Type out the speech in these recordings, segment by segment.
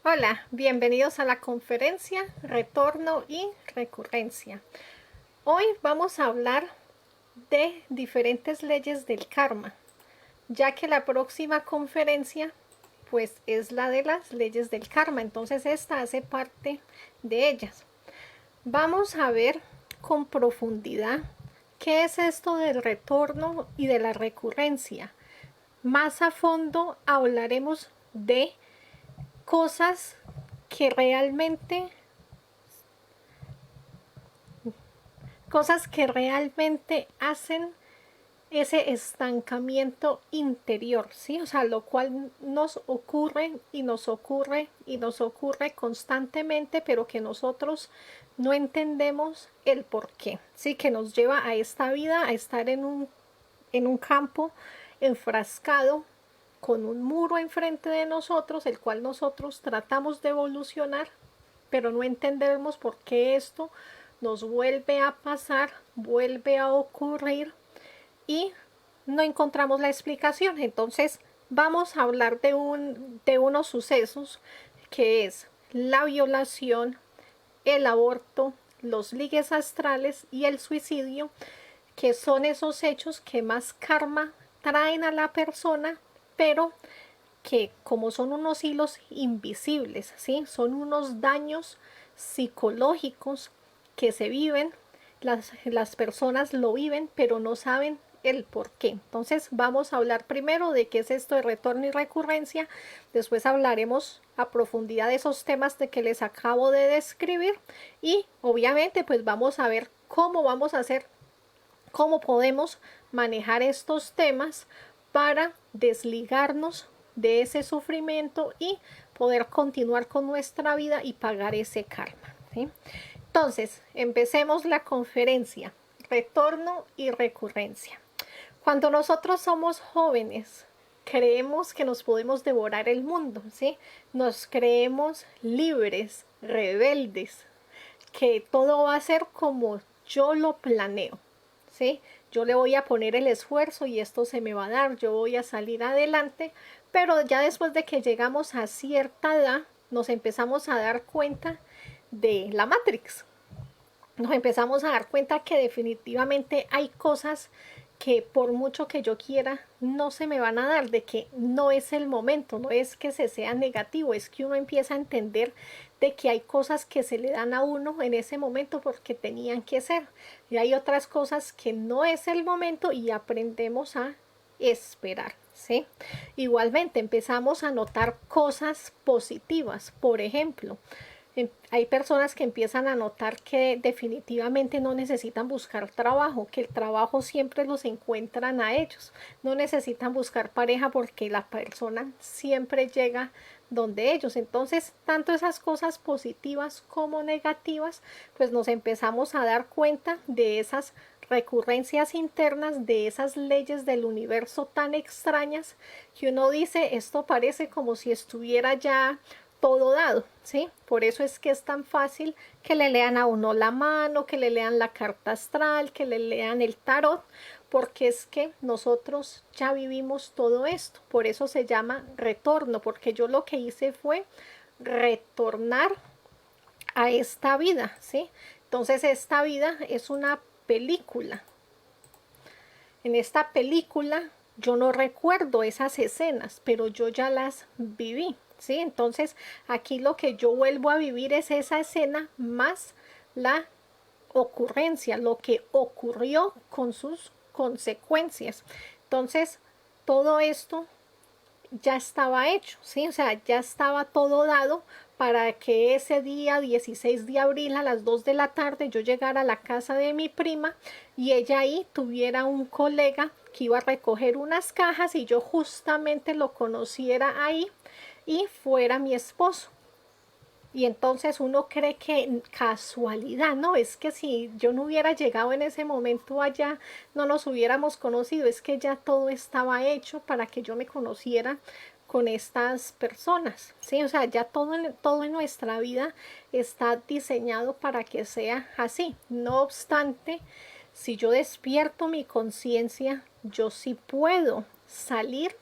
Hola, bienvenidos a la conferencia Retorno y Recurrencia. Hoy vamos a hablar de diferentes leyes del karma, ya que la próxima conferencia pues es la de las leyes del karma, entonces esta hace parte de ellas. Vamos a ver con profundidad qué es esto del retorno y de la recurrencia. Más a fondo hablaremos de cosas que realmente hacen ese estancamiento interior, ¿sí? O sea, lo cual nos ocurre y nos ocurre y nos ocurre constantemente, pero que nosotros no entendemos el por qué, ¿sí? Que nos lleva a esta vida, a estar en un campo enfrascado con un muro enfrente de nosotros, el cual nosotros tratamos de evolucionar, pero no entendemos por qué esto nos vuelve a pasar, vuelve a ocurrir y no encontramos la explicación. Entonces vamos a hablar de unos sucesos que es la violación, el aborto, los ligues astrales y el suicidio, que son esos hechos que más karma traen a la persona, pero que como son unos hilos invisibles, ¿sí? Son unos daños psicológicos que se viven, las personas lo viven, pero no saben el por qué. Entonces vamos a hablar primero de qué es esto de retorno y recurrencia, después hablaremos a profundidad de esos temas de que les acabo de describir y obviamente pues vamos a ver cómo vamos a hacer, cómo podemos manejar estos temas para desligarnos de ese sufrimiento y poder continuar con nuestra vida y pagar ese karma, ¿sí? Entonces, empecemos la conferencia, retorno y recurrencia. Cuando nosotros somos jóvenes, creemos que nos podemos devorar el mundo, ¿sí? Nos creemos libres, rebeldes, que todo va a ser como yo lo planeo, ¿sí? Yo le voy a poner el esfuerzo y esto se me va a dar, yo voy a salir adelante, pero ya después de que llegamos a cierta edad, nos empezamos a dar cuenta de la Matrix. Nos empezamos a dar cuenta que definitivamente hay cosas que por mucho que yo quiera no se me van a dar, de que no es el momento, no es que se sea negativo, es que uno empieza a entender de que hay cosas que se le dan a uno en ese momento porque tenían que ser, y hay otras cosas que no es el momento y aprendemos a esperar, ¿sí? Igualmente empezamos a notar cosas positivas, por ejemplo, hay personas que empiezan a notar que definitivamente no necesitan buscar trabajo, que el trabajo siempre los encuentran a ellos. No necesitan buscar pareja porque la persona siempre llega donde ellos. Entonces, tanto esas cosas positivas como negativas, pues nos empezamos a dar cuenta de esas recurrencias internas, de esas leyes del universo tan extrañas que uno dice, esto parece como si estuviera ya todo dado, ¿sí? Por eso es que es tan fácil que le lean a uno la mano, que le lean la carta astral, que le lean el tarot, porque es que nosotros ya vivimos todo esto. Por eso se llama retorno, porque yo lo que hice fue retornar a esta vida, ¿sí? Entonces esta vida es una película. En esta película yo no recuerdo esas escenas, pero yo ya las viví, ¿sí? Entonces aquí lo que yo vuelvo a vivir es esa escena más la ocurrencia, lo que ocurrió con sus consecuencias. Entonces todo esto ya estaba hecho, ¿sí? O sea, ya estaba todo dado para que ese día 16 de abril a las 2 de la tarde yo llegara a la casa de mi prima y ella ahí tuviera un colega que iba a recoger unas cajas y yo justamente lo conociera ahí y fuera mi esposo. Y entonces uno cree que casualidad, no, es que si yo no hubiera llegado en ese momento allá, no nos hubiéramos conocido, es que ya todo estaba hecho para que yo me conociera con estas personas, ¿sí? O sea, ya todo en nuestra vida está diseñado para que sea así. No obstante, si yo despierto mi conciencia, yo sí puedo salir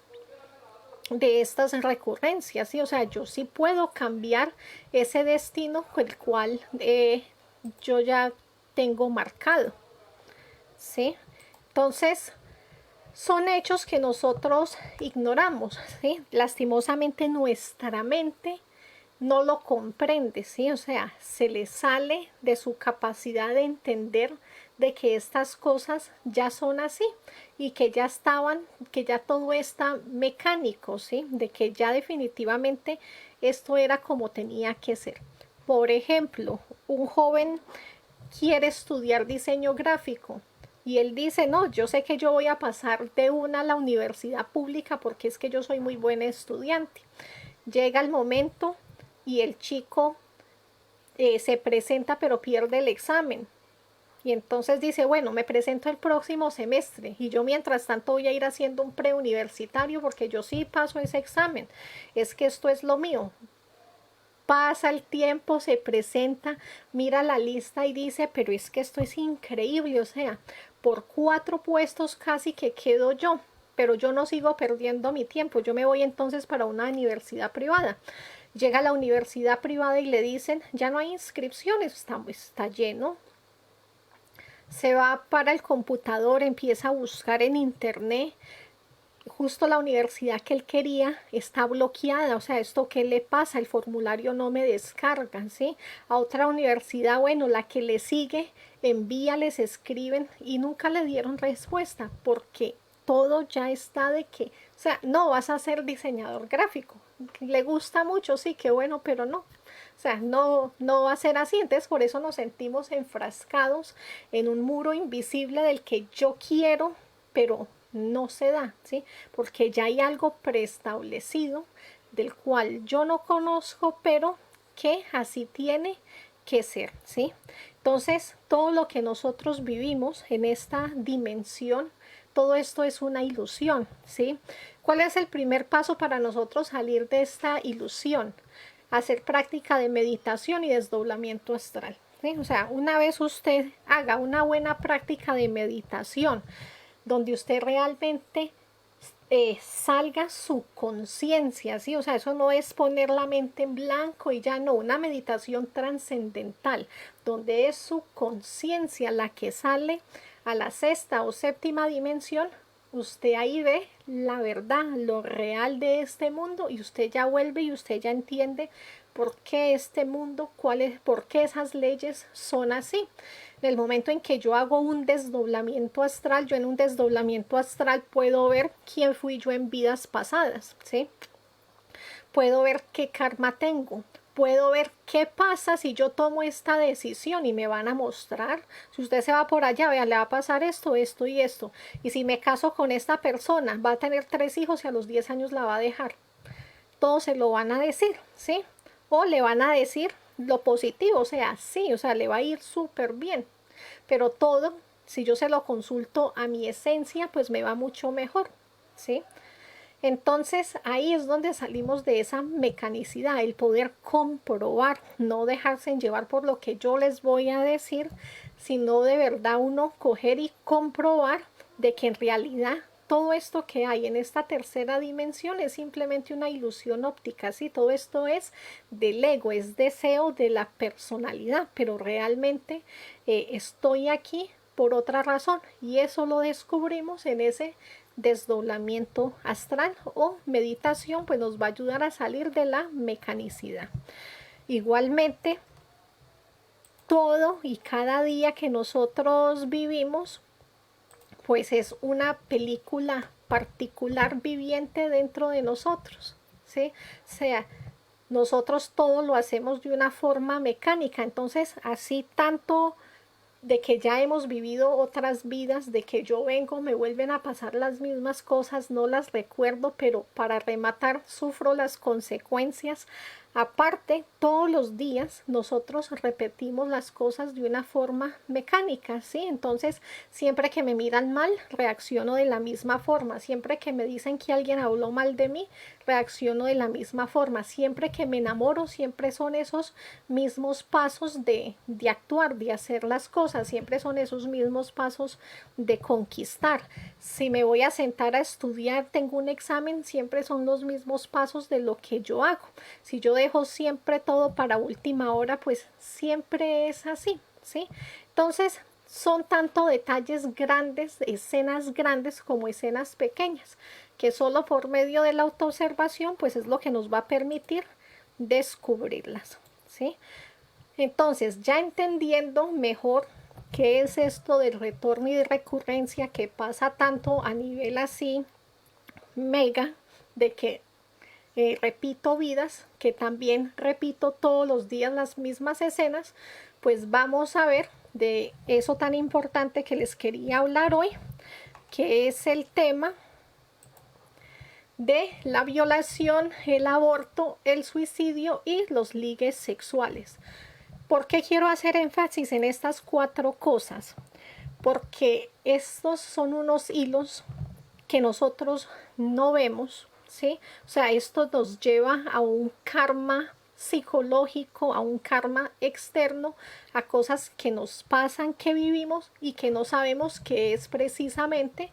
de estas recurrencias, ¿sí? O sea, yo sí puedo cambiar ese destino el cual yo ya tengo marcado, ¿sí? Entonces, son hechos que nosotros ignoramos, ¿sí? Lastimosamente nuestra mente no lo comprende, ¿sí? O sea, se le sale de su capacidad de entender de que estas cosas ya son así y que ya estaban, que ya todo está mecánico, ¿sí? De que ya definitivamente esto era como tenía que ser. Por ejemplo, un joven quiere estudiar diseño gráfico y él dice, no, yo sé que yo voy a pasar de una a la universidad pública porque es que yo soy muy buen estudiante. Llega el momento y el chico se presenta pero pierde el examen. Y entonces dice, bueno, me presento el próximo semestre y yo mientras tanto voy a ir haciendo un preuniversitario porque yo sí paso ese examen. Es que esto es lo mío. Pasa el tiempo, se presenta, mira la lista y dice, pero es que esto es increíble, o sea, por 4 puestos casi que quedo yo, pero yo no sigo perdiendo mi tiempo, yo me voy entonces para una universidad privada. Llega a la universidad privada y le dicen, ya no hay inscripciones, está lleno. Se va para el computador, empieza a buscar en internet, justo la universidad que él quería está bloqueada, o sea, esto qué le pasa, el formulario no me descargan, ¿sí? A otra universidad, bueno, la que le sigue, envía, les escriben y nunca le dieron respuesta, porque todo ya está de que, o sea, no vas a ser diseñador gráfico, le gusta mucho, sí, qué bueno, pero no. O sea, no va a ser así. Entonces, por eso nos sentimos enfrascados en un muro invisible del que yo quiero, pero no se da, ¿sí? Porque ya hay algo preestablecido del cual yo no conozco, pero que así tiene que ser, ¿sí? Entonces, todo lo que nosotros vivimos en esta dimensión, todo esto es una ilusión, ¿sí? ¿Cuál es el primer paso para nosotros salir de esta ilusión? Hacer práctica de meditación y desdoblamiento astral, ¿sí? O sea, una vez usted haga una buena práctica de meditación, donde usted realmente salga su conciencia, ¿sí? O sea, eso no es poner la mente en blanco y ya no, una meditación trascendental, donde es su conciencia la que sale a la sexta o séptima dimensión, usted ahí ve la verdad, lo real de este mundo y usted ya vuelve y usted ya entiende por qué este mundo, por qué esas leyes son así. En el momento en que yo hago un desdoblamiento astral, yo en un desdoblamiento astral puedo ver quién fui yo en vidas pasadas, ¿sí? Puedo ver qué karma tengo, puedo ver qué pasa si yo tomo esta decisión y me van a mostrar, si usted se va por allá, vea, le va a pasar esto, esto y esto, y si me caso con esta persona, va a tener 3 hijos y a los 10 años la va a dejar. Todo se lo van a decir, ¿sí? O le van a decir lo positivo, o sea, sí, o sea, le va a ir súper bien, pero todo, si yo se lo consulto a mi esencia, pues me va mucho mejor, ¿sí? Entonces ahí es donde salimos de esa mecanicidad, el poder comprobar, no dejarse llevar por lo que yo les voy a decir, sino de verdad uno coger y comprobar de que en realidad todo esto que hay en esta tercera dimensión es simplemente una ilusión óptica, ¿sí? Todo esto es del ego, es deseo de la personalidad, pero realmente estoy aquí por otra razón y eso lo descubrimos en ese desdoblamiento astral o meditación, pues nos va a ayudar a salir de la mecanicidad. Igualmente, todo y cada día que nosotros vivimos, pues es una película particular viviente dentro de nosotros, ¿sí? O sea, nosotros todo lo hacemos de una forma mecánica, entonces así tanto de que ya hemos vivido otras vidas, de que yo vengo, me vuelven a pasar las mismas cosas, no las recuerdo, pero para rematar sufro las consecuencias Aparte, todos los días nosotros repetimos las cosas de una forma mecánica, ¿sí? Entonces, siempre que me miran mal, reacciono de la misma forma. Siempre que me dicen que alguien habló mal de mí, reacciono de la misma forma. Siempre que me enamoro, siempre son esos mismos pasos de actuar, de hacer las cosas. Siempre son esos mismos pasos de conquistar. Si me voy a sentar a estudiar, tengo un examen, siempre son los mismos pasos de lo que yo hago. Si yo dejo siempre todo para última hora, pues siempre es así, ¿sí? Entonces, son tanto detalles grandes, escenas grandes como escenas pequeñas, que solo por medio de la autoobservación, pues es lo que nos va a permitir descubrirlas, ¿sí? Entonces, ya entendiendo mejor qué es esto del retorno y de recurrencia que pasa tanto a nivel así mega, de que repito vidas, que también repito todos los días las mismas escenas, pues vamos a ver de eso tan importante que les quería hablar hoy, que es el tema de la violación, el aborto, el suicidio y los ligues sexuales. ¿Por qué quiero hacer énfasis en estas 4 cosas? Porque estos son unos hilos que nosotros no vemos, ¿sí? O sea, esto nos lleva a un karma psicológico, a un karma externo, a cosas que nos pasan, que vivimos y que no sabemos que es precisamente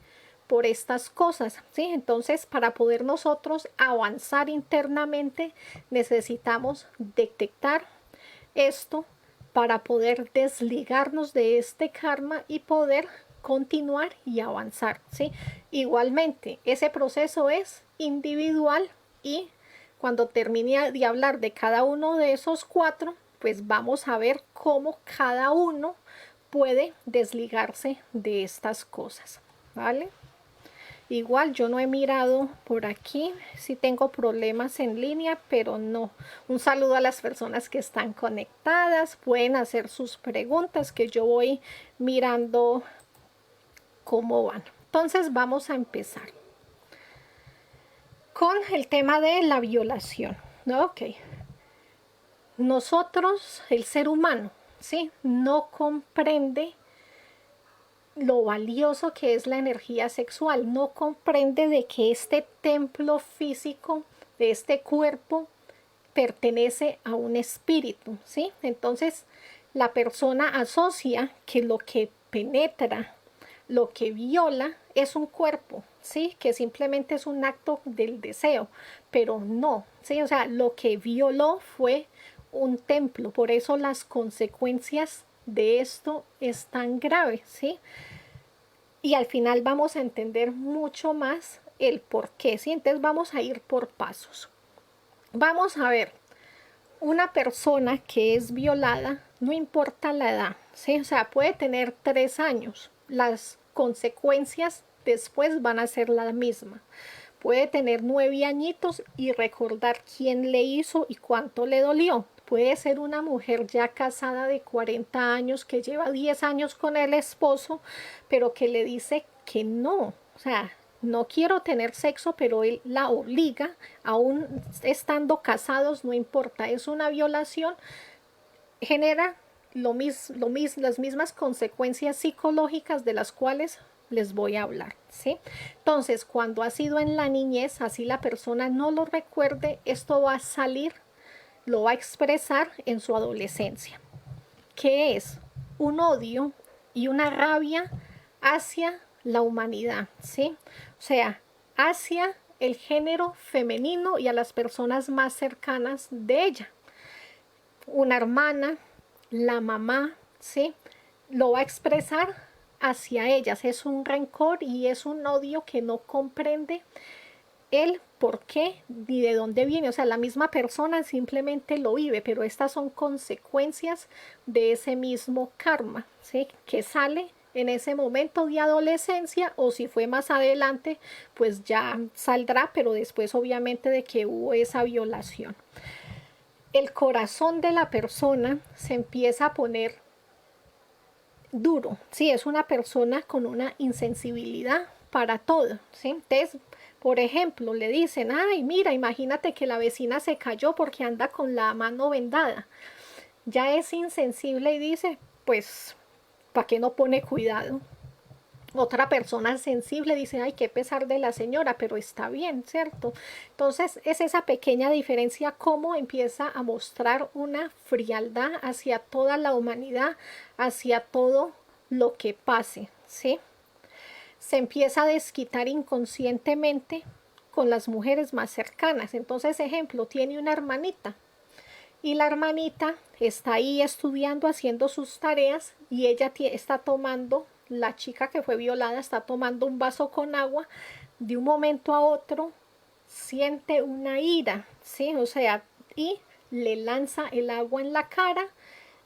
por estas cosas, ¿sí? Entonces, para poder nosotros avanzar internamente, necesitamos detectar esto para poder desligarnos de este karma y poder continuar y avanzar, ¿sí? Igualmente, ese proceso es individual y cuando termine de hablar de cada uno de esos 4, pues vamos a ver cómo cada uno puede desligarse de estas cosas, ¿vale? Igual yo no he mirado por aquí si tengo problemas en línea, pero no. Un saludo a las personas que están conectadas. Pueden hacer sus preguntas que yo voy mirando cómo van. Entonces vamos a empezar con el tema de la violación. Ok. Nosotros, el ser humano, ¿sí? No comprende lo valioso que es la energía sexual, no comprende de que este templo físico, de este cuerpo, pertenece a un espíritu, ¿sí? Entonces, la persona asocia que lo que penetra, lo que viola, es un cuerpo, ¿sí? Que simplemente es un acto del deseo, pero no, ¿sí? O sea, lo que violó fue un templo, por eso las consecuencias de esto es tan grave, ¿sí? Y al final vamos a entender mucho más el por qué, ¿sí? Entonces vamos a ir por pasos. Vamos a ver, una persona que es violada, no importa la edad, ¿sí? O sea, puede tener 3 años, las consecuencias después van a ser la misma. Puede tener 9 añitos y recordar quién le hizo y cuánto le dolió. Puede ser una mujer ya casada de 40 años que lleva 10 años con el esposo, pero que le dice que no, o sea, no quiero tener sexo, pero él la obliga, aún estando casados, no importa, es una violación, genera las mismas consecuencias psicológicas de las cuales les voy a hablar, ¿sí? Entonces, cuando ha sido en la niñez, así la persona no lo recuerde, esto va a salir, lo va a expresar en su adolescencia, que es un odio y una rabia hacia la humanidad, ¿sí? O sea, hacia el género femenino y a las personas más cercanas de ella. Una hermana, la mamá, ¿sí? Lo va a expresar hacia ellas. Es un rencor y es un odio que no comprende el por qué ni de dónde viene. O sea, la misma persona simplemente lo vive, pero estas son consecuencias de ese mismo karma, ¿sí? Que sale en ese momento de adolescencia, o si fue más adelante, pues ya saldrá, pero después obviamente de que hubo esa violación. El corazón de la persona se empieza a poner duro, ¿sí? Es una persona con una insensibilidad para todo, ¿sí? Entonces Por ejemplo, le dicen, ay, mira, imagínate que la vecina se cayó porque anda con la mano vendada. Ya es insensible y dice, pues, ¿para qué no pone cuidado? Otra persona sensible dice, ay, qué pesar de la señora, pero está bien, ¿cierto? Entonces es esa pequeña diferencia cómo empieza a mostrar una frialdad hacia toda la humanidad, hacia todo lo que pase, ¿sí? Se empieza a desquitar inconscientemente con las mujeres más cercanas. Entonces, ejemplo, tiene una hermanita y la hermanita está ahí estudiando, haciendo sus tareas y ella está tomando, la chica que fue violada está tomando un vaso con agua, de un momento a otro siente una ira, ¿sí? O sea, y le lanza el agua en la cara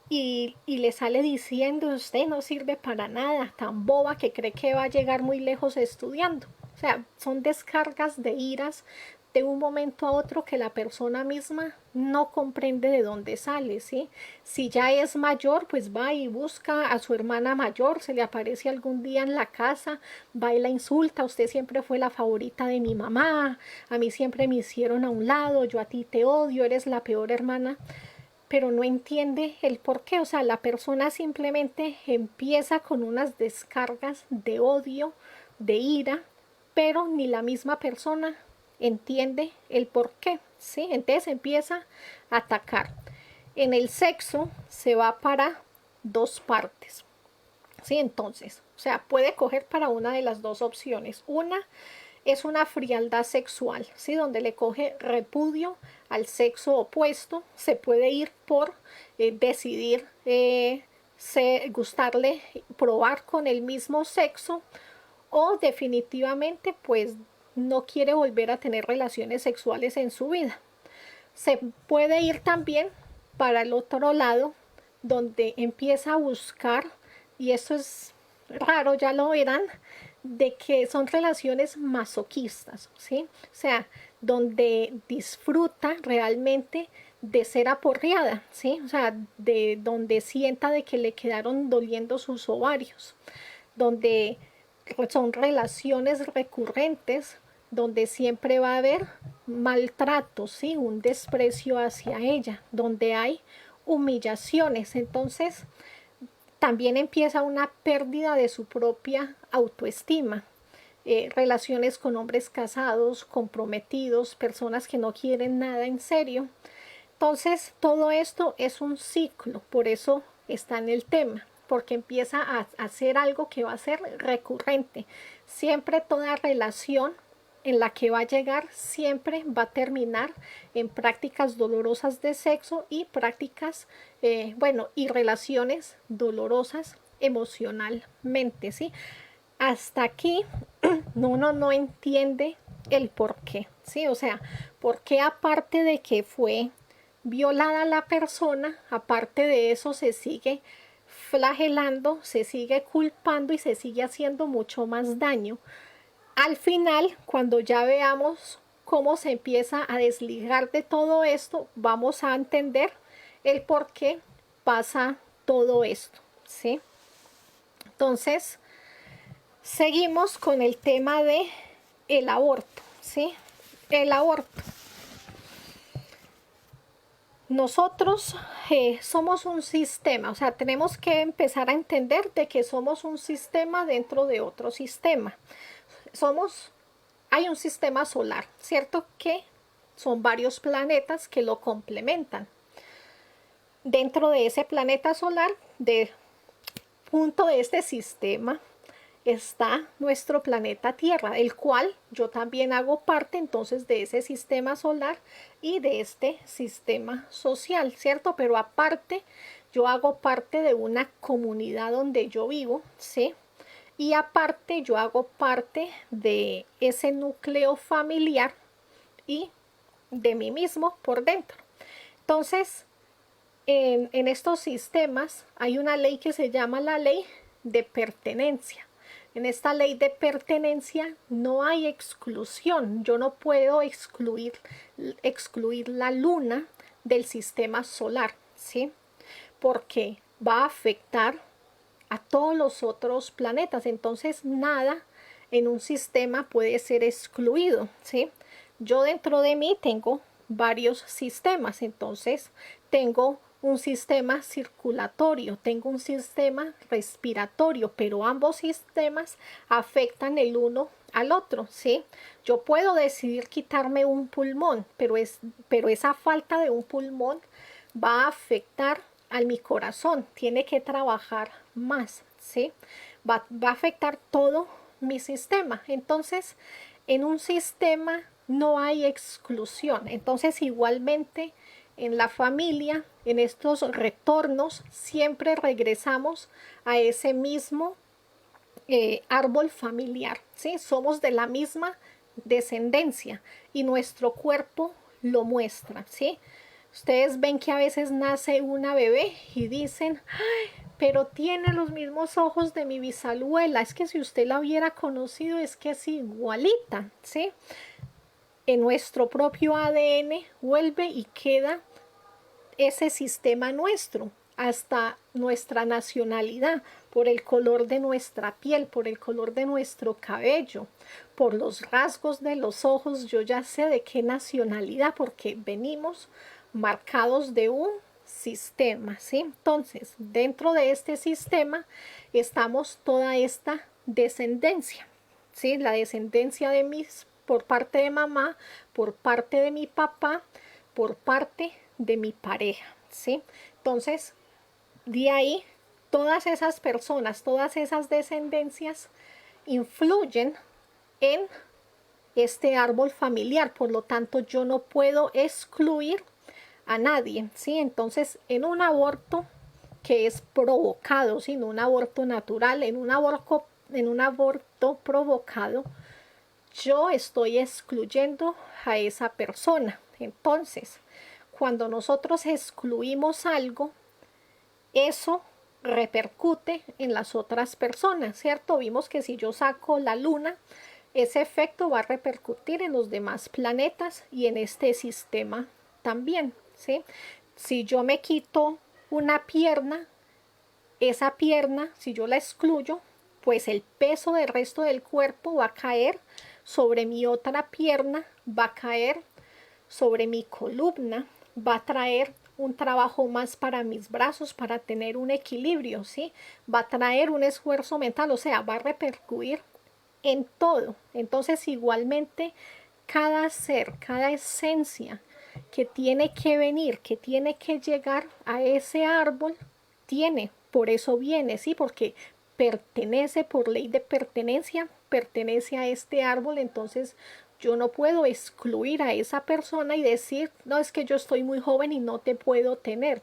y le sale diciendo, usted no sirve para nada, tan boba que cree que va a llegar muy lejos estudiando. O sea, son descargas de iras de un momento a otro que la persona misma no comprende de dónde sale, ¿sí? Si ya es mayor, pues va y busca a su hermana mayor, se le aparece algún día en la casa, va y la insulta, usted siempre fue la favorita de mi mamá, a mí siempre me hicieron a un lado, yo a ti te odio, eres la peor hermana, pero no entiende el por qué. O sea, la persona simplemente empieza con unas descargas de odio, de ira, pero ni la misma persona entiende el por qué, ¿sí? Entonces empieza a atacar. En el sexo se va para dos partes, ¿sí? Entonces, o sea, puede coger para una de las dos opciones. Una es una frialdad sexual, ¿sí? Donde le coge repudio al sexo opuesto. Se puede ir por decidir gustarle, probar con el mismo sexo, o definitivamente pues no quiere volver a tener relaciones sexuales en su vida. Se puede ir también para el otro lado, donde empieza a buscar, y eso es raro, ya lo verán, de que son relaciones masoquistas, ¿sí? O sea, donde disfruta realmente de ser aporreada, ¿sí? O sea, de donde sienta de que le quedaron doliendo sus ovarios, donde son relaciones recurrentes, donde siempre va a haber maltrato, ¿sí? Un desprecio hacia ella, donde hay humillaciones. Entonces, también empieza una pérdida de su propia autoestima. Relaciones con hombres casados, comprometidos, personas que no quieren nada en serio. Entonces, todo esto es un ciclo, por eso está en el tema, porque empieza a hacer algo que va a ser recurrente. Siempre toda relación en la que va a llegar siempre va a terminar en prácticas dolorosas de sexo y prácticas, bueno, y relaciones dolorosas emocionalmente, ¿sí? Hasta aquí uno no entiende el por qué, ¿sí? O sea, por qué aparte de que fue violada la persona, aparte de eso se sigue flagelando, se sigue culpando y se sigue haciendo mucho más daño. Al final, cuando ya veamos cómo se empieza a desligar de todo esto, vamos a entender el por qué pasa todo esto, ¿sí? Entonces, seguimos con el tema de el aborto, ¿sí? El aborto. Nosotros somos un sistema, o sea, tenemos que empezar a entender de que somos un sistema dentro de otro sistema. Hay un sistema solar, ¿cierto? Que son varios planetas que lo complementan. Dentro de ese planeta solar, de punto de este sistema, está nuestro planeta Tierra, el cual yo también hago parte entonces de ese sistema solar y de este sistema social, ¿cierto? Pero aparte, yo hago parte de una comunidad donde yo vivo, ¿sí? Y aparte, yo hago parte de ese núcleo familiar y de mí mismo por dentro. Entonces, en estos sistemas hay una ley que se llama la ley de pertenencia. En esta ley de pertenencia no hay exclusión. Yo no puedo excluir la luna del sistema solar, ¿sí? Porque va a afectar a todos los otros planetas. Entonces nada en un sistema puede ser excluido, ¿sí? Yo dentro de mí tengo varios sistemas, entonces tengo un sistema circulatorio, tengo un sistema respiratorio, pero ambos sistemas afectan el uno al otro, ¿sí? Yo puedo decidir quitarme un pulmón, pero esa falta de un pulmón va a afectar a mi corazón, tiene que trabajar más, ¿sí? Va a afectar todo mi sistema. Entonces, en un sistema no hay exclusión. Entonces, igualmente, en la familia, en estos retornos, siempre regresamos a ese mismo árbol familiar, ¿sí? Somos de la misma descendencia y nuestro cuerpo lo muestra, ¿sí? Ustedes ven que a veces nace una bebé y dicen, ay, pero tiene los mismos ojos de mi bisabuela. Es que si usted la hubiera conocido, es que es igualita, ¿sí? En nuestro propio ADN vuelve y queda ese sistema nuestro, hasta nuestra nacionalidad, por el color de nuestra piel, por el color de nuestro cabello, por los rasgos de los ojos. Yo ya sé de qué nacionalidad, porque venimos marcados de un sistema, ¿sí? Entonces, dentro de este sistema estamos toda esta descendencia, ¿sí? La descendencia de mis, por parte de mamá, por parte de mi papá, por parte de mi pareja, ¿sí? Entonces, de ahí, todas esas personas, todas esas descendencias influyen en este árbol familiar, por lo tanto, yo no puedo excluir a nadie, ¿sí? Entonces, en un aborto que es provocado, sino un aborto natural, en un aborto provocado, yo estoy excluyendo a esa persona. Entonces, cuando nosotros excluimos algo, eso repercute en las otras personas, ¿cierto? Vimos que si yo saco la luna, ese efecto va a repercutir en los demás planetas y en este sistema también, ¿sí? Si yo me quito una pierna, esa pierna, si yo la excluyo, pues el peso del resto del cuerpo va a caer sobre mi otra pierna, va a caer sobre mi columna, va a traer un trabajo más para mis brazos, para tener un equilibrio, ¿sí? Va a traer un esfuerzo mental, o sea, va a repercutir en todo. Entonces, igualmente, cada ser, cada esencia que tiene que venir, que tiene que llegar a ese árbol, tiene, por eso viene, ¿sí? Porque pertenece, por ley de pertenencia, pertenece a este árbol. Entonces yo no puedo excluir a esa persona y decir, no, es que yo estoy muy joven y no te puedo tener.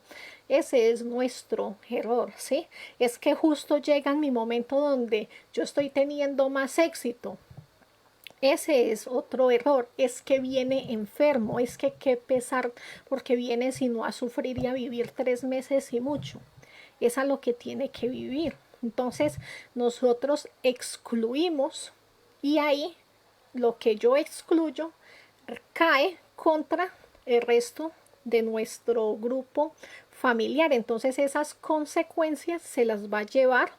Ese es nuestro error, ¿sí? Es que justo llega en mi momento donde yo estoy teniendo más éxito. Ese es otro error, es que viene enfermo, es que qué pesar, porque viene sino a sufrir y a vivir 3 meses y mucho. Es a lo que tiene que vivir. Entonces nosotros excluimos y ahí lo que yo excluyo cae contra el resto de nuestro grupo familiar. Entonces esas consecuencias se las va a llevar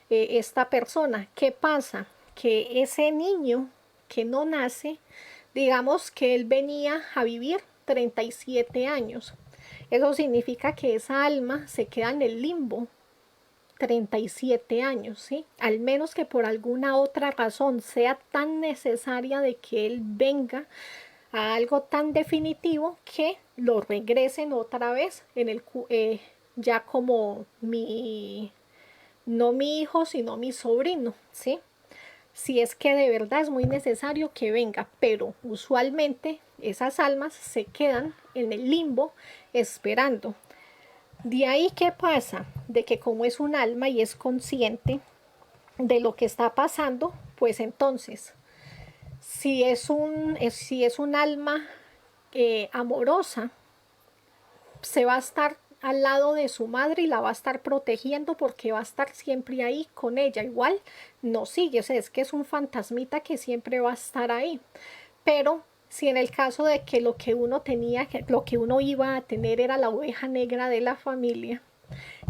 esta persona. ¿Qué pasa? Que ese niño que no nace, digamos que él venía a vivir 37 años. Eso significa que esa alma se queda en el limbo 37 años, ¿sí? Al menos que por alguna otra razón sea tan necesaria de que él venga a algo tan definitivo que lo regresen otra vez en el ya como no mi hijo, sino mi sobrino, ¿sí? Si es que de verdad es muy necesario que venga, pero usualmente esas almas se quedan en el limbo esperando. De ahí, ¿qué pasa? De que como es un alma y es consciente de lo que está pasando, pues entonces, si es un alma amorosa, se va a estar al lado de su madre y la va a estar protegiendo porque va a estar siempre ahí con ella. Igual no sigue, o sea, es que es un fantasmita que siempre va a estar ahí. Pero si en el caso de que lo que uno lo que uno iba a tener era la oveja negra de la familia,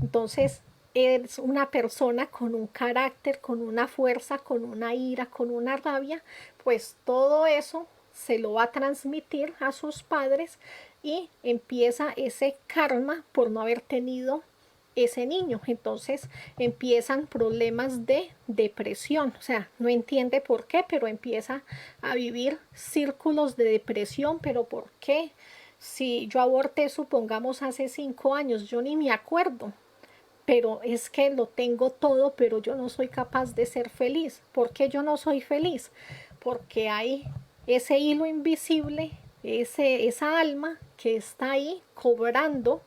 entonces es una persona con un carácter, con una fuerza, con una ira, con una rabia, pues todo eso se lo va a transmitir a sus padres y empieza ese karma por no haber tenido ese niño. Entonces empiezan problemas de depresión, o sea, no entiende por qué, pero empieza a vivir círculos de depresión. Pero ¿por qué? Si yo aborté, supongamos, hace 5 años, yo ni me acuerdo, pero es que lo tengo todo, pero yo no soy capaz de ser feliz. ¿Por qué yo no soy feliz? Porque hay ese hilo invisible, esa alma que está ahí cobrando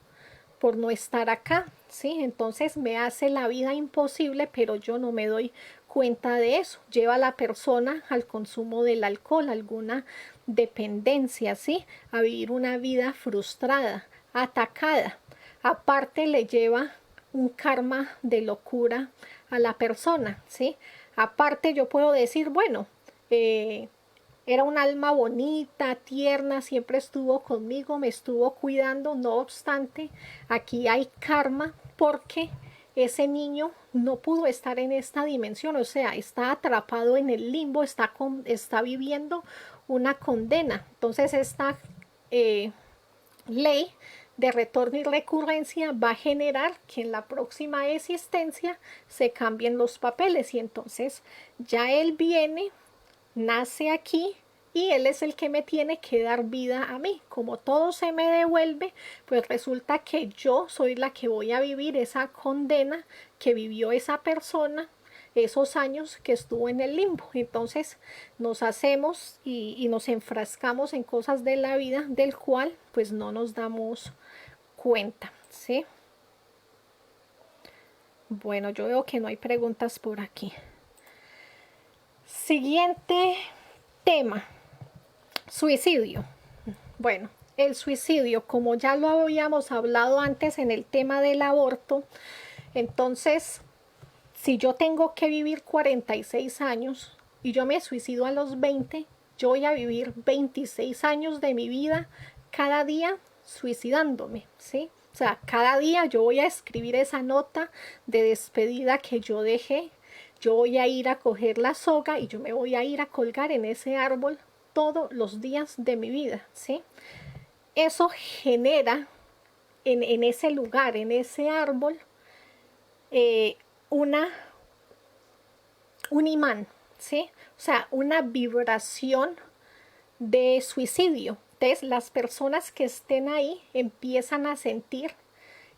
por no estar acá, ¿sí? Entonces me hace la vida imposible, pero yo no me doy cuenta de eso. Lleva a la persona al consumo del alcohol, alguna dependencia, ¿sí? A vivir una vida frustrada, atacada. Aparte le lleva un karma de locura a la persona, ¿sí? Aparte yo puedo decir, bueno, era un alma bonita, tierna, siempre estuvo conmigo, me estuvo cuidando. No obstante, aquí hay karma porque ese niño no pudo estar en esta dimensión, o sea, está atrapado en el limbo, está viviendo una condena. Entonces esta ley de retorno y recurrencia va a generar que en la próxima existencia se cambien los papeles, y entonces ya él viene, nace aquí, y él es el que me tiene que dar vida a mí. Como todo se me devuelve, pues resulta que yo soy la que voy a vivir esa condena que vivió esa persona esos años que estuvo en el limbo. Entonces nos hacemos y nos enfrascamos en cosas de la vida del cual pues no nos damos cuenta, ¿sí? Bueno, yo veo que no hay preguntas por aquí. Siguiente tema, suicidio. Bueno, el suicidio, como ya lo habíamos hablado antes en el tema del aborto, entonces, si yo tengo que vivir 46 años y yo me suicido a los 20, yo voy a vivir 26 años de mi vida cada día suicidándome, ¿sí? O sea, cada día yo voy a escribir esa nota de despedida que yo dejé. Yo voy a ir a coger la soga y yo me voy a ir a colgar en ese árbol todos los días de mi vida, ¿sí? Eso genera en ese lugar, en ese árbol, eh, una, un imán, ¿sí? O sea, una vibración de suicidio. Entonces, las personas que estén ahí empiezan a sentir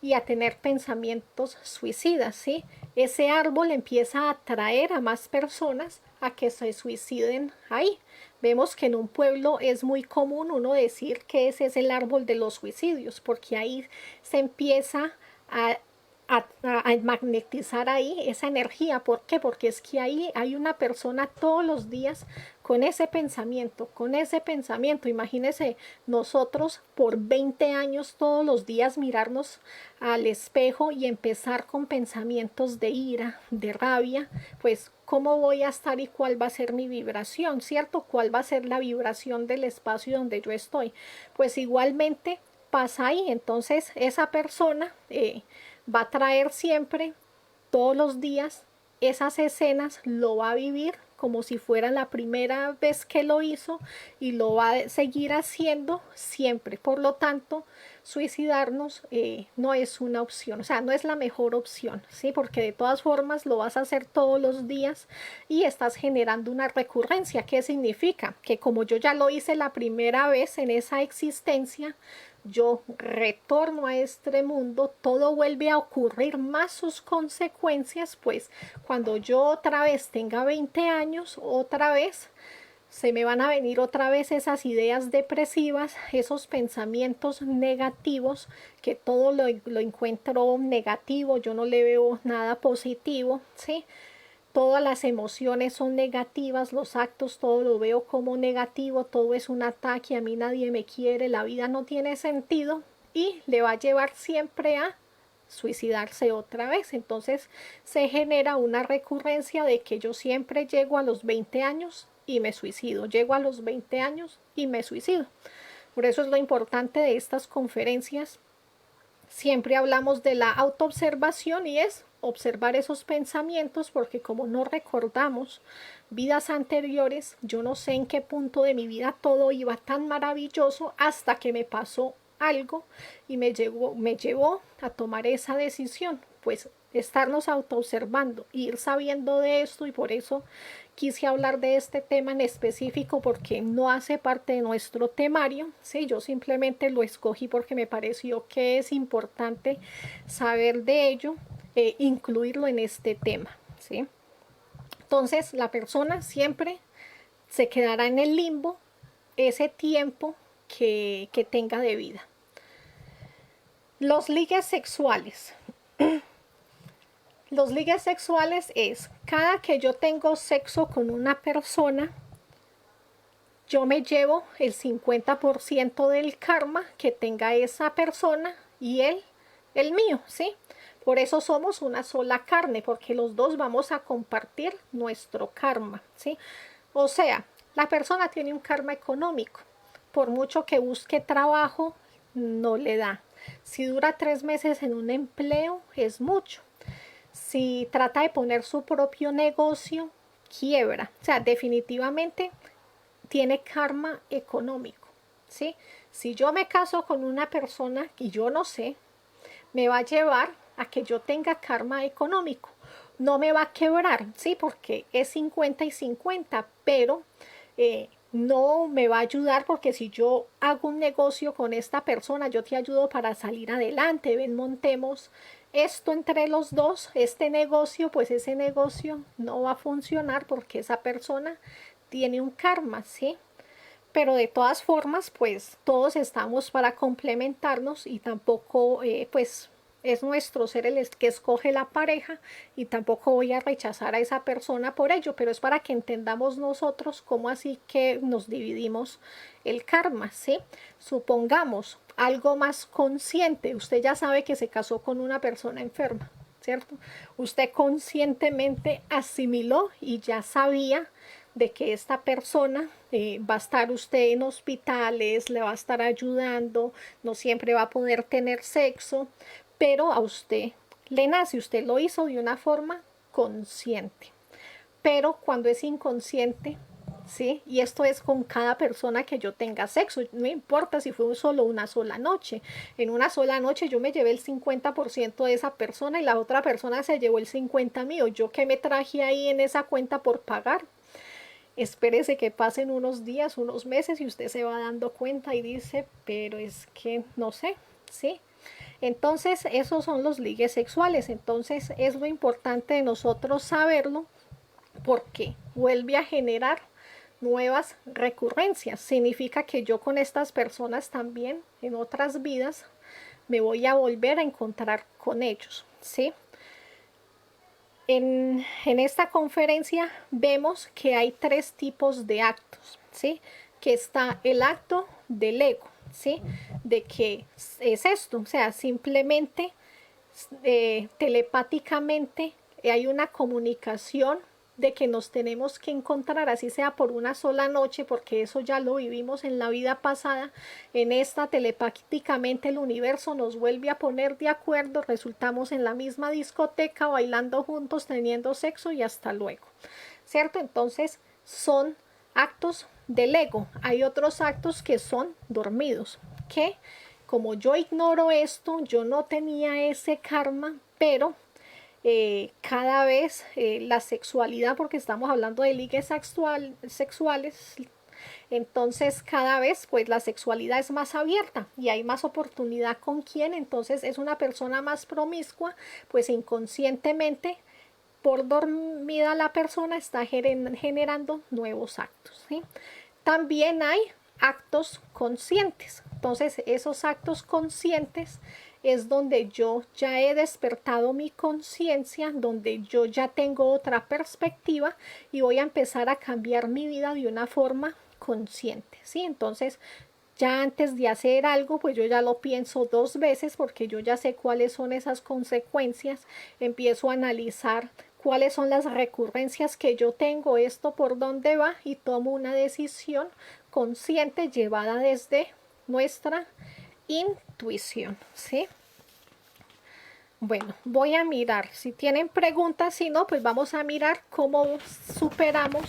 y a tener pensamientos suicidas, ¿sí? Ese árbol empieza a atraer a más personas a que se suiciden ahí. Vemos que en un pueblo es muy común uno decir que ese es el árbol de los suicidios, porque ahí se empieza a magnetizar ahí esa energía. ¿Por qué? Porque es que ahí hay una persona todos los días con ese pensamiento, con ese pensamiento. Imagínense nosotros por 20 años todos los días mirarnos al espejo y empezar con pensamientos de ira, de rabia. Pues cómo voy a estar y cuál va a ser mi vibración, ¿cierto? ¿Cuál va a ser la vibración del espacio donde yo estoy? Pues igualmente pasa ahí. Entonces esa persona va a traer siempre, todos los días, esas escenas, lo va a vivir como si fuera la primera vez que lo hizo y lo va a seguir haciendo siempre. Por lo tanto, suicidarnos no es una opción, o sea, no es la mejor opción, ¿sí? Porque de todas formas lo vas a hacer todos los días y estás generando una recurrencia. ¿Qué significa? Que como yo ya lo hice la primera vez en esa existencia, yo retorno a este mundo, todo vuelve a ocurrir, más sus consecuencias. Pues cuando yo otra vez tenga 20 años, otra vez se me van a venir otra vez esas ideas depresivas, esos pensamientos negativos, que todo lo encuentro negativo, yo no le veo nada positivo, ¿sí? Todas las emociones son negativas, los actos, todo lo veo como negativo, todo es un ataque, a mí nadie me quiere, la vida no tiene sentido, y le va a llevar siempre a suicidarse otra vez. Entonces se genera una recurrencia de que yo siempre llego a los 20 años y me suicido, llego a los 20 años y me suicido. Por eso es lo importante de estas conferencias. Siempre hablamos de la autoobservación y es observar esos pensamientos, porque como no recordamos vidas anteriores, yo no sé en qué punto de mi vida todo iba tan maravilloso hasta que me pasó algo y me llevó a tomar esa decisión. Pues estarnos autoobservando, ir sabiendo de esto, y por eso quise hablar de este tema en específico, porque no hace parte de nuestro temario, ¿sí? Yo simplemente lo escogí porque me pareció que es importante saber de ello, incluirlo en este tema, ¿sí? Entonces la persona siempre se quedará en el limbo ese tiempo que tenga de vida. Los ligues sexuales. Los ligues sexuales es cada que yo tengo sexo con una persona, yo me llevo el 50% del karma que tenga esa persona y él el mío, ¿sí? Por eso somos una sola carne, porque los dos vamos a compartir nuestro karma, ¿sí? O sea, la persona tiene un karma económico. Por mucho que busque trabajo, no le da. Si dura 3 meses en un empleo, es mucho. Si trata de poner su propio negocio, quiebra. O sea, definitivamente tiene karma económico, ¿sí? Si yo me caso con una persona y yo no sé, me va a llevar a que yo tenga karma económico. No me va a quebrar, ¿sí? Porque es 50 y 50, pero no me va a ayudar, porque si yo hago un negocio con esta persona, yo te ayudo para salir adelante, ven, montemos esto entre los dos, este negocio, pues ese negocio no va a funcionar porque esa persona tiene un karma, ¿sí? Pero de todas formas, pues todos estamos para complementarnos, y tampoco, pues es nuestro ser el que escoge la pareja, y tampoco voy a rechazar a esa persona por ello, pero es para que entendamos nosotros cómo así que nos dividimos el karma, ¿sí? Supongamos algo más consciente, usted ya sabe que se casó con una persona enferma, ¿cierto? Usted conscientemente asimiló y ya sabía de que esta persona va a estar usted en hospitales, le va a estar ayudando, no siempre va a poder tener sexo, pero a usted le nace, usted lo hizo de una forma consciente. Pero cuando es inconsciente, ¿sí? Y esto es con cada persona que yo tenga sexo, no importa si fue solo una sola noche. En una sola noche yo me llevé el 50% de esa persona y la otra persona se llevó el 50% mío. Yo que me traje ahí en esa cuenta por pagar. Espérese que pasen unos días, unos meses, y usted se va dando cuenta y dice, pero es que no sé, ¿sí? Entonces, esos son los ligues sexuales. Entonces, es lo importante de nosotros saberlo, porque vuelve a generar nuevas recurrencias. Significa que yo con estas personas también en otras vidas me voy a volver a encontrar con ellos, ¿sí? En esta conferencia vemos que hay 3 tipos de actos, ¿sí? Que está el acto del ego, ¿sí? De que es esto, o sea, simplemente telepáticamente hay una comunicación de que nos tenemos que encontrar, así sea por una sola noche, porque eso ya lo vivimos en la vida pasada. En esta, telepáticamente el universo nos vuelve a poner de acuerdo, resultamos en la misma discoteca, bailando juntos, teniendo sexo, y hasta luego, ¿cierto? Entonces son actos del ego. Hay otros actos que son dormidos, que como yo ignoro esto, yo no tenía ese karma, pero cada vez la sexualidad, porque estamos hablando de ligues sexuales, entonces cada vez pues la sexualidad es más abierta y hay más oportunidad con quien, entonces es una persona más promiscua, pues inconscientemente, por dormida la persona está generando nuevos actos, ¿sí? También hay actos conscientes. Entonces, esos actos conscientes es donde yo ya he despertado mi conciencia, donde yo ya tengo otra perspectiva y voy a empezar a cambiar mi vida de una forma consciente, ¿sí? Entonces, ya antes de hacer algo, pues yo ya lo pienso 2 veces, porque yo ya sé cuáles son esas consecuencias, empiezo a analizar cuáles son las recurrencias que yo tengo, esto por dónde va, y tomo una decisión consciente llevada desde nuestra intuición, ¿sí? Bueno, voy a mirar. Si tienen preguntas, si no, pues vamos a mirar cómo superamos,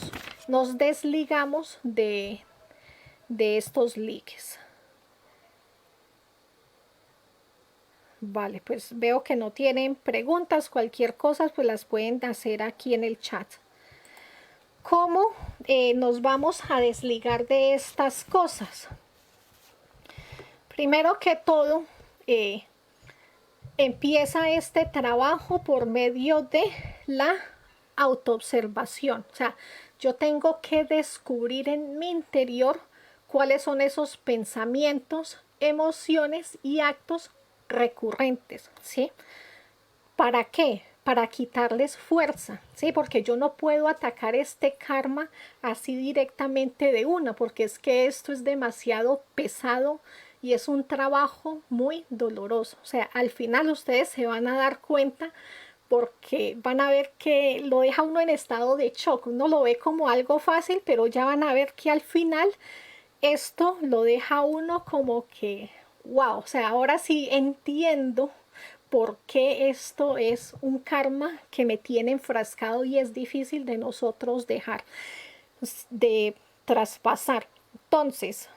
nos desligamos de estos ligues. Vale, pues veo que no tienen preguntas, cualquier cosa, pues las pueden hacer aquí en el chat. ¿Cómo nos vamos a desligar de estas cosas? Primero que todo, empieza este trabajo por medio de la autoobservación. O sea, yo tengo que descubrir en mi interior cuáles son esos pensamientos, emociones y actos recurrentes, ¿sí? ¿Para qué? Para quitarles fuerza, ¿sí? Porque yo no puedo atacar este karma así directamente de una, porque es que esto es demasiado pesado y es un trabajo muy doloroso. O sea, al final ustedes se van a dar cuenta porque van a ver que lo deja uno en estado de shock. Uno lo ve como algo fácil, pero ya van a ver que al final esto lo deja uno como que, wow, o sea, ahora sí entiendo por qué esto es un karma que me tiene enfrascado y es difícil de nosotros dejar de traspasar. Entonces,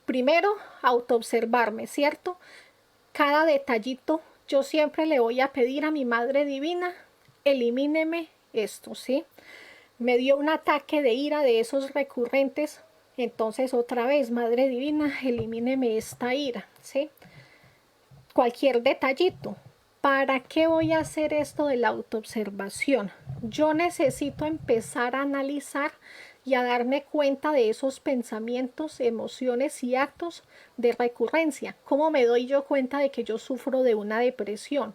primero, autoobservarme, ¿cierto? Cada detallito, yo siempre le voy a pedir a mi Madre Divina, elimíneme esto, ¿sí? Me dio un ataque de ira de esos recurrentes, entonces otra vez, Madre Divina, elimíneme esta ira, ¿sí? Cualquier detallito. ¿Para qué voy a hacer esto de la autoobservación? Yo necesito empezar a analizar y a darme cuenta de esos pensamientos, emociones y actos de recurrencia. ¿Cómo me doy yo cuenta de que yo sufro de una depresión?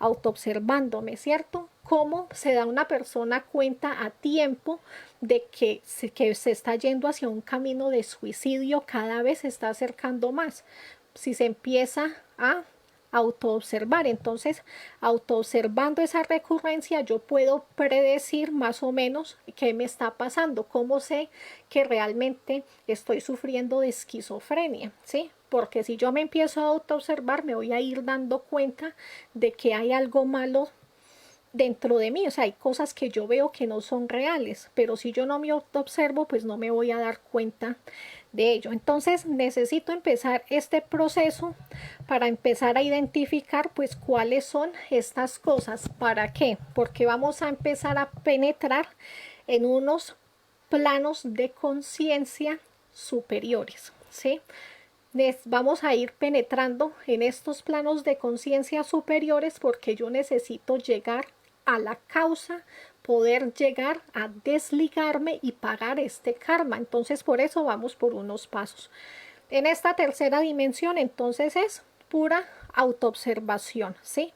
Autoobservándome, ¿cierto? ¿Cómo se da una persona cuenta a tiempo de que se está yendo hacia un camino de suicidio, cada vez se está acercando más? Si se empieza a autoobservar, entonces autoobservando esa recurrencia yo puedo predecir más o menos qué me está pasando, cómo sé que realmente estoy sufriendo de esquizofrenia, ¿sí? Porque si yo me empiezo a autoobservar me voy a ir dando cuenta de que hay algo malo dentro de mí, o sea, hay cosas que yo veo que no son reales, pero si yo no me observo, pues no me voy a dar cuenta de ello. Entonces necesito empezar este proceso para empezar a identificar pues cuáles son estas cosas. ¿Para qué? Porque vamos a empezar a penetrar en unos planos de conciencia superiores, ¿sí? Vamos a ir penetrando en estos planos de conciencia superiores porque yo necesito llegar a la causa, poder llegar a desligarme y pagar este karma. Entonces por eso vamos por unos pasos. En esta tercera dimensión entonces es pura autoobservación, ¿sí?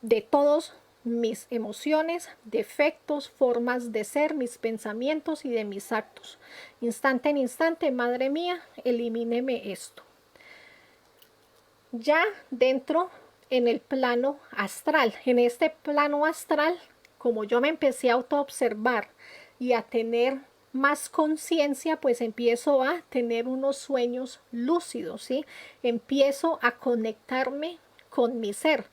De todos mis emociones, defectos, formas de ser, mis pensamientos y de mis actos. Instante en instante, madre mía, elimíneme esto. Ya dentro en el plano astral, en este plano astral, como yo me empecé a autoobservar y a tener más conciencia, pues empiezo a tener unos sueños lúcidos, ¿sí? Empiezo a conectarme con mi ser.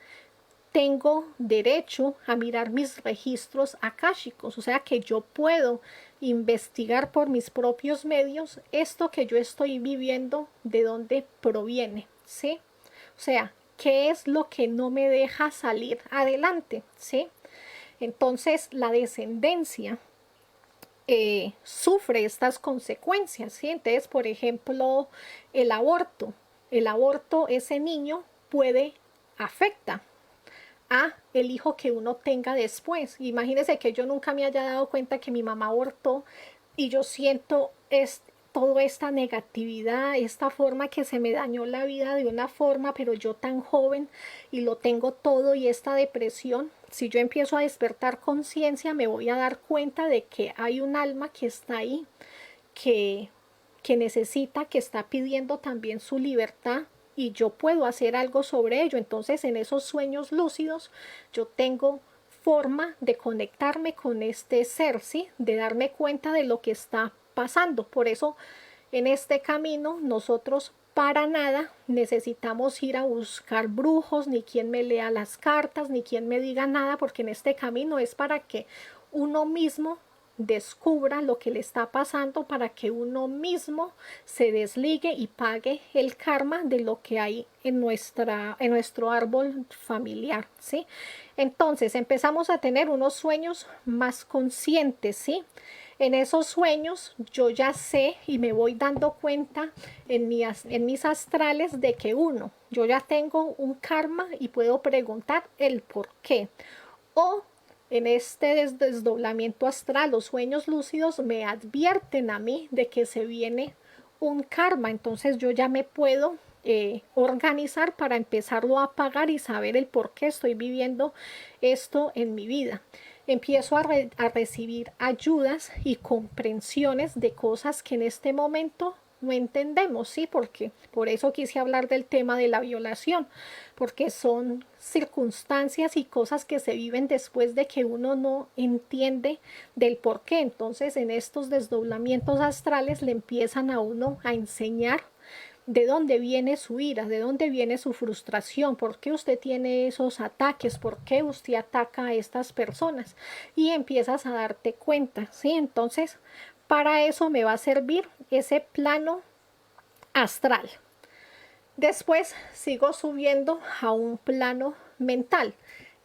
Tengo derecho a mirar mis registros akáshicos, o sea que yo puedo investigar por mis propios medios esto que yo estoy viviendo, de dónde proviene, ¿sí? O sea, ¿qué es lo que no me deja salir adelante? ¿Sí? Entonces, la descendencia sufre estas consecuencias, ¿sí? Entonces, por ejemplo, el aborto. El aborto, ese niño afecta a el hijo que uno tenga después. Imagínense que yo nunca me haya dado cuenta que mi mamá abortó y yo siento toda esta negatividad, esta forma que se me dañó la vida de una forma, pero yo tan joven y lo tengo todo, y esta depresión. Si yo empiezo a despertar conciencia, me voy a dar cuenta de que hay un alma que está ahí, que, que necesita, que está pidiendo también su libertad, y yo puedo hacer algo sobre ello. Entonces en esos sueños lúcidos yo tengo forma de conectarme con este ser, ¿sí? De darme cuenta de lo que está pasando. Por eso en este camino nosotros para nada necesitamos ir a buscar brujos, ni quien me lea las cartas, ni quien me diga nada, porque en este camino es para que uno mismo descubra lo que le está pasando, para que uno mismo se desligue y pague el karma de lo que hay en nuestro árbol familiar, ¿sí? Entonces empezamos a tener unos sueños más conscientes, ¿sí? En esos sueños yo ya sé y me voy dando cuenta en mis astrales de que yo ya tengo un karma y puedo preguntar el por qué. O en este desdoblamiento astral, los sueños lúcidos me advierten a mí de que se viene un karma. Entonces yo ya me puedo organizar para empezarlo a pagar y saber el por qué estoy viviendo esto en mi vida. Empiezo a recibir ayudas y comprensiones de cosas que en este momento no entendemos, ¿sí? Porque por eso quise hablar del tema de la violación, porque son circunstancias y cosas que se viven después de que uno no entiende del por qué. Entonces en estos desdoblamientos astrales le empiezan a uno a enseñar de dónde viene su ira, de dónde viene su frustración, por qué usted tiene esos ataques, por qué usted ataca a estas personas, y empiezas a darte cuenta, ¿sí? Entonces, para eso me va a servir ese plano astral. Después sigo subiendo a un plano mental.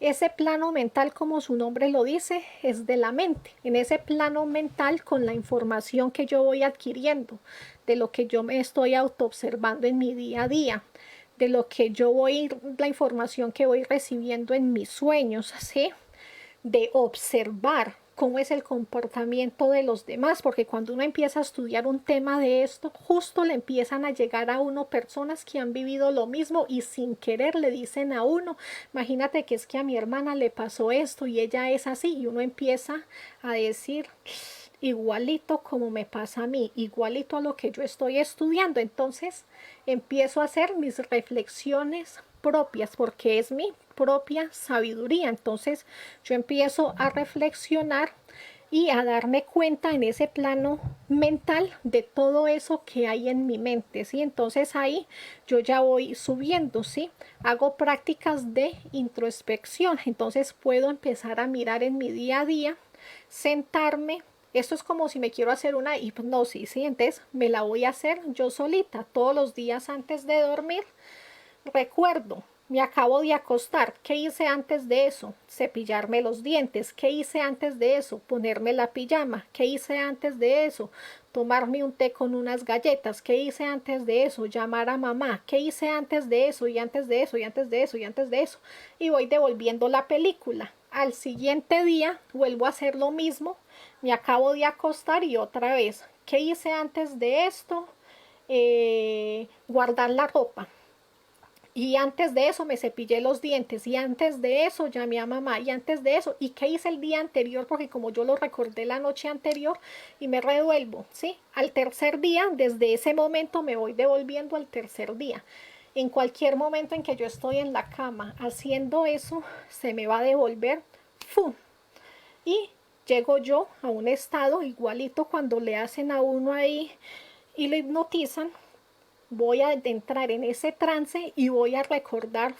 Ese plano mental, como su nombre lo dice, es de la mente. En ese plano mental, con la información que yo voy adquiriendo, de lo que yo me estoy autoobservando en mi día a día, de lo que la información que voy recibiendo en mis sueños, ¿sí? De observar cómo es el comportamiento de los demás, porque cuando uno empieza a estudiar un tema de esto, justo le empiezan a llegar a uno personas que han vivido lo mismo y sin querer le dicen a uno, imagínate que es que a mi hermana le pasó esto y ella es así, y uno empieza a decir, igualito como me pasa a mí, igualito a lo que yo estoy estudiando. Entonces empiezo a hacer mis reflexiones propias, porque es mi propia sabiduría. Entonces yo empiezo a reflexionar y a darme cuenta en ese plano mental de todo eso que hay en mi mente, ¿sí? Entonces ahí yo ya voy subiendo, ¿sí? Hago prácticas de introspección, entonces puedo empezar a mirar en mi día a día, sentarme. Esto es como si me quiero hacer una hipnosis, ¿sí? Entonces me la voy a hacer yo solita todos los días antes de dormir. Recuerdo, me acabo de acostar. ¿Qué hice antes de eso? Cepillarme los dientes. ¿Qué hice antes de eso? Ponerme la pijama. ¿Qué hice antes de eso? Tomarme un té con unas galletas. ¿Qué hice antes de eso? Llamar a mamá. ¿Qué hice antes de eso? Y antes de eso, y antes de eso, y antes de eso. Y voy devolviendo la película. Al siguiente día vuelvo a hacer lo mismo. Me acabo de acostar y otra vez. ¿Qué hice antes de esto? Guardar la ropa. Y antes de eso me cepillé los dientes, y antes de eso llamé a mamá, y antes de eso, ¿y qué hice el día anterior? Porque como yo lo recordé la noche anterior y me revuelvo, ¿sí? Al tercer día, desde ese momento me voy devolviendo al tercer día. En cualquier momento en que yo estoy en la cama haciendo eso, se me va a devolver, ¡fum! Y llego yo a un estado igualito cuando le hacen a uno ahí y le hipnotizan. Voy a entrar en ese trance y voy a recordar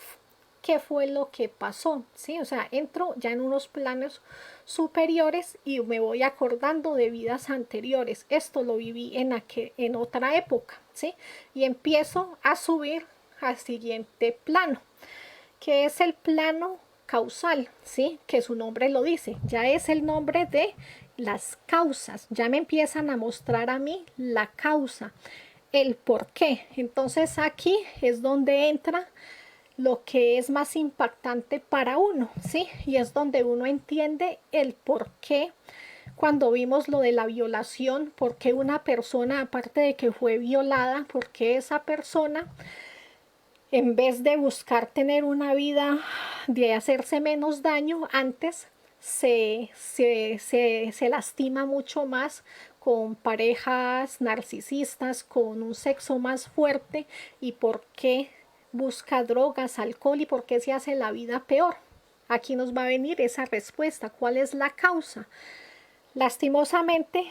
qué fue lo que pasó, ¿sí? O sea, entro ya en unos planos superiores y me voy acordando de vidas anteriores. Esto lo viví en otra época, ¿sí? Y empiezo a subir al siguiente plano, que es el plano causal, ¿sí? Que su nombre lo dice, ya es el nombre de las causas, ya me empiezan a mostrar a mí la causa, el por qué. Entonces aquí es donde entra lo que es más impactante para uno, ¿sí? Y es donde uno entiende el por qué. Cuando vimos lo de la violación, por qué una persona, aparte de que fue violada, por qué esa persona, en vez de buscar tener una vida de hacerse menos daño, antes se lastima mucho más con parejas narcisistas, con un sexo más fuerte, y por qué busca drogas, alcohol, y por qué se hace la vida peor. Aquí nos va a venir esa respuesta. ¿Cuál es la causa? Lastimosamente,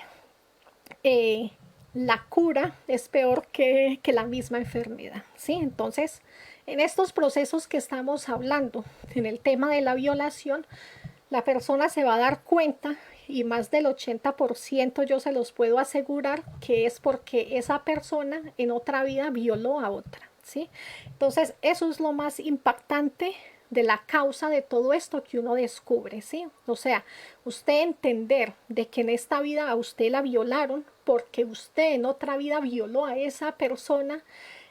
la cura es peor que la misma enfermedad, ¿sí? Entonces, en estos procesos que estamos hablando, en el tema de la violación, la persona se va a dar cuenta y más del 80% yo se los puedo asegurar que es porque esa persona en otra vida violó a otra, ¿sí? Entonces, eso es lo más impactante de la causa de todo esto que uno descubre, ¿sí? O sea, usted entender de que en esta vida a usted la violaron porque usted en otra vida violó a esa persona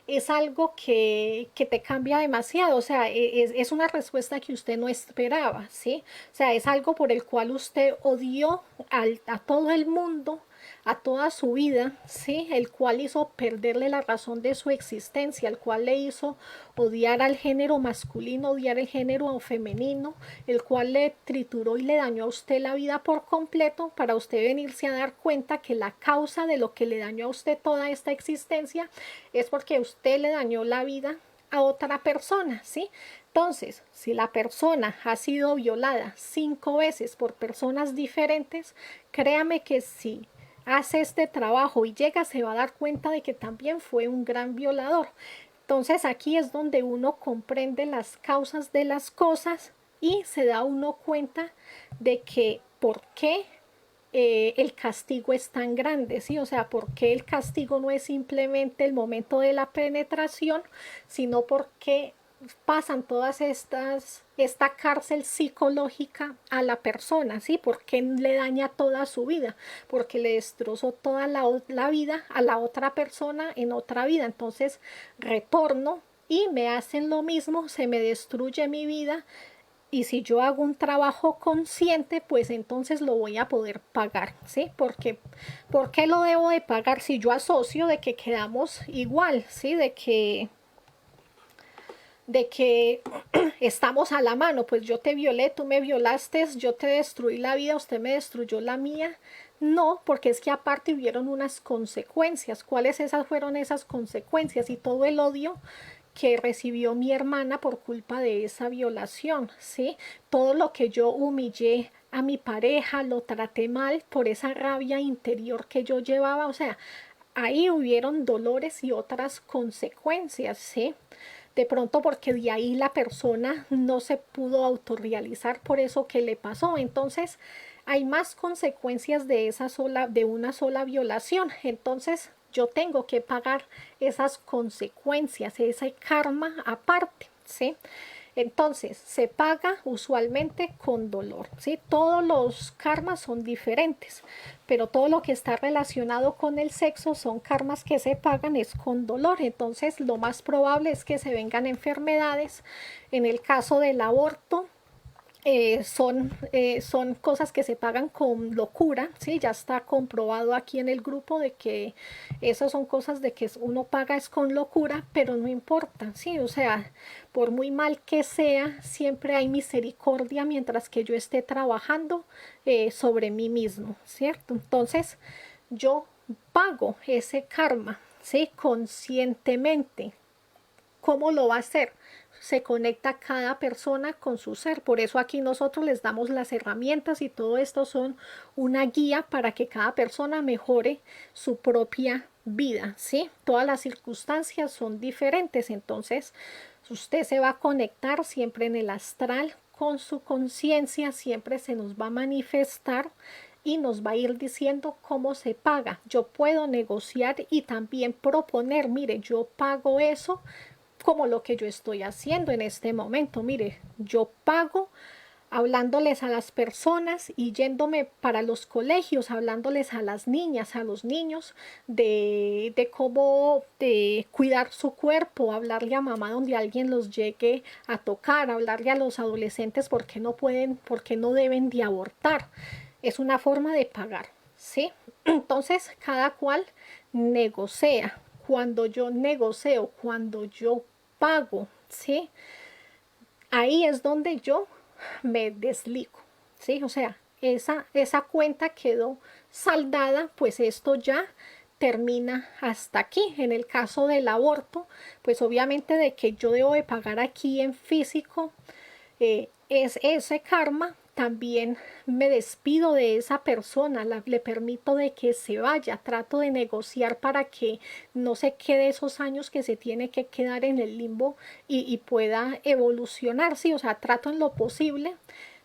es algo que te cambia demasiado, o sea, es una respuesta que usted no esperaba, ¿sí? O sea, es algo por el cual usted odió a todo el mundo, a toda su vida, ¿sí? El cual hizo perderle la razón de su existencia, el cual le hizo odiar al género masculino, odiar el género femenino, el cual le trituró y le dañó a usted la vida por completo para usted venirse a dar cuenta que la causa de lo que le dañó a usted toda esta existencia es porque usted le dañó la vida a otra persona, ¿sí? Entonces, si la persona ha sido violada 5 veces por personas diferentes, créame que si hace este trabajo y llega, se va a dar cuenta de que también fue un gran violador. Entonces aquí es donde uno comprende las causas de las cosas y se da uno cuenta de que por qué el castigo es tan grande, ¿sí? O sea, por qué el castigo no es simplemente el momento de la penetración, sino porque pasan todas esta cárcel psicológica a la persona, ¿sí? Porque le daña toda su vida, porque le destrozó toda la vida a la otra persona en otra vida. Entonces retorno y me hacen lo mismo, se me destruye mi vida. Y si yo hago un trabajo consciente, pues entonces lo voy a poder pagar, ¿sí? Porque, ¿por qué lo debo de pagar si yo asocio de que quedamos igual, ¿sí? De que estamos a la mano, pues yo te violé, tú me violaste, yo te destruí la vida, usted me destruyó la mía. No, porque es que aparte hubieron unas consecuencias. ¿Cuáles esas fueron esas consecuencias? Y todo el odio que recibió mi hermana por culpa de esa violación, ¿sí? Todo lo que yo humillé a mi pareja, lo traté mal por esa rabia interior que yo llevaba, o sea, ahí hubieron dolores y otras consecuencias, ¿sí? De pronto porque de ahí la persona no se pudo autorrealizar por eso que le pasó. Entonces, hay más consecuencias de una sola violación. Entonces, yo tengo que pagar esas consecuencias, ese karma aparte, ¿sí? Entonces, se paga usualmente con dolor, ¿sí? Todos los karmas son diferentes, pero todo lo que está relacionado con el sexo son karmas que se pagan es con dolor. Entonces, lo más probable es que se vengan enfermedades. En el caso del aborto, son cosas que se pagan con locura, ¿sí? Ya está comprobado aquí en el grupo de que esas son cosas de que uno paga es con locura, pero no importa, ¿sí? O sea, por muy mal que sea, siempre hay misericordia mientras que yo esté trabajando sobre mí mismo, ¿cierto? Entonces, yo pago ese karma, ¿sí? Conscientemente. ¿Cómo lo va a hacer? Se conecta cada persona con su ser. Por eso aquí nosotros les damos las herramientas y todo esto son una guía para que cada persona mejore su propia vida, ¿sí? Todas las circunstancias son diferentes, entonces usted se va a conectar siempre en el astral con su conciencia, siempre se nos va a manifestar y nos va a ir diciendo cómo se paga. Yo puedo negociar y también proponer, mire, yo pago eso como lo que yo estoy haciendo en este momento. Mire, yo pago hablándoles a las personas y yéndome para los colegios, hablándoles a las niñas, a los niños, de cómo de cuidar su cuerpo, hablarle a mamá donde alguien los llegue a tocar, hablarle a los adolescentes porque no pueden, porque no deben de abortar. Es una forma de pagar, ¿sí? Entonces, cada cual negocia. Cuando yo negocio, cuando yo pago, ¿sí? Ahí es donde yo me desligo, ¿sí? O sea, esa cuenta quedó saldada, pues esto ya termina hasta aquí. En el caso del aborto, pues obviamente de que yo debo de pagar aquí en físico, es ese karma también me despido de esa persona, le permito de que se vaya, trato de negociar para que no se quede esos años que se tiene que quedar en el limbo y pueda evolucionar, ¿sí? O sea, trato en lo posible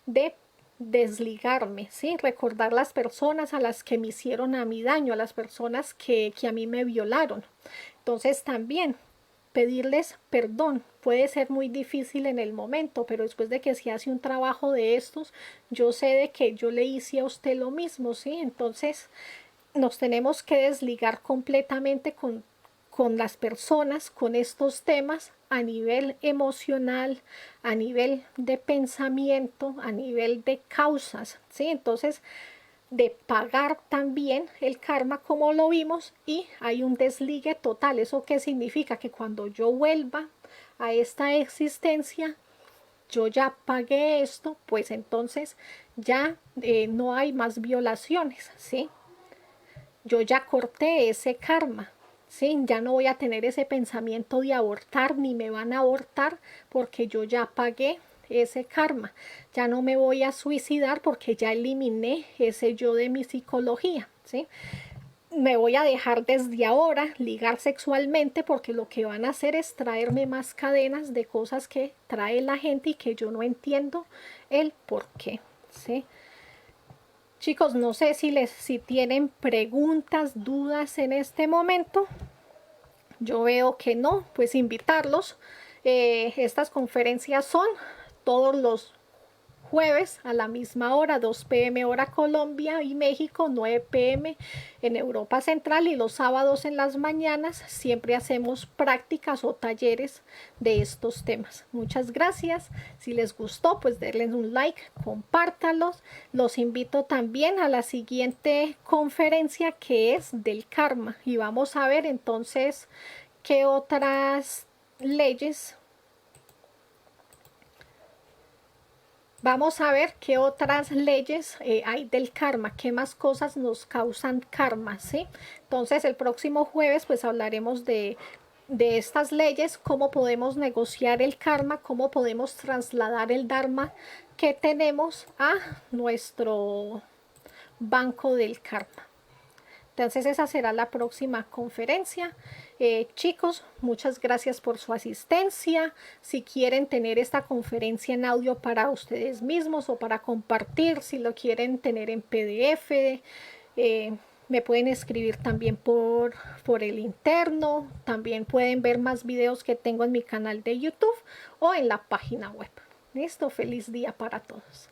de desligarme, ¿sí? Recordar las personas a las que me hicieron a mí daño, a las personas que a mí me violaron. Entonces también pedirles perdón puede ser muy difícil en el momento, pero después de que se hace un trabajo de estos, yo sé de que yo le hice a usted lo mismo, ¿sí? Entonces nos tenemos que desligar completamente con las personas, con estos temas a nivel emocional, a nivel de pensamiento, a nivel de causas, ¿sí? Entonces, de pagar también el karma como lo vimos y hay un desligue total. ¿Eso qué significa? Que cuando yo vuelva a esta existencia, yo ya pagué esto, pues entonces ya no hay más violaciones, ¿sí? Yo ya corté ese karma, ¿sí? Ya no voy a tener ese pensamiento de abortar, ni me van a abortar porque yo ya pagué ese karma. Ya no me voy a suicidar porque ya eliminé ese yo de mi psicología, ¿sí? Me voy a dejar desde ahora ligar sexualmente porque lo que van a hacer es traerme más cadenas de cosas que trae la gente y que yo no entiendo el por qué, ¿sí? Chicos, no sé si tienen preguntas, dudas en este momento. Yo veo que no, pues invitarlos. Estas conferencias son todos los jueves a la misma hora, 2 p.m. hora Colombia y México, 9 p.m. en Europa Central, y los sábados en las mañanas siempre hacemos prácticas o talleres de estos temas. Muchas gracias. Si les gustó, pues denle un like, compártalos. Los invito también a la siguiente conferencia, que es del karma, y vamos a ver entonces qué otras leyes. Vamos a ver qué otras leyes hay del karma, qué más cosas nos causan karma, ¿sí? Entonces el próximo jueves pues hablaremos de estas leyes, cómo podemos negociar el karma, cómo podemos trasladar el dharma que tenemos a nuestro banco del karma. Entonces esa será la próxima conferencia. Chicos, muchas gracias por su asistencia. Si quieren tener esta conferencia en audio para ustedes mismos o para compartir, si lo quieren tener en PDF, me pueden escribir también por el interno. También pueden ver más videos que tengo en mi canal de YouTube o en la página web. Listo, feliz día para todos.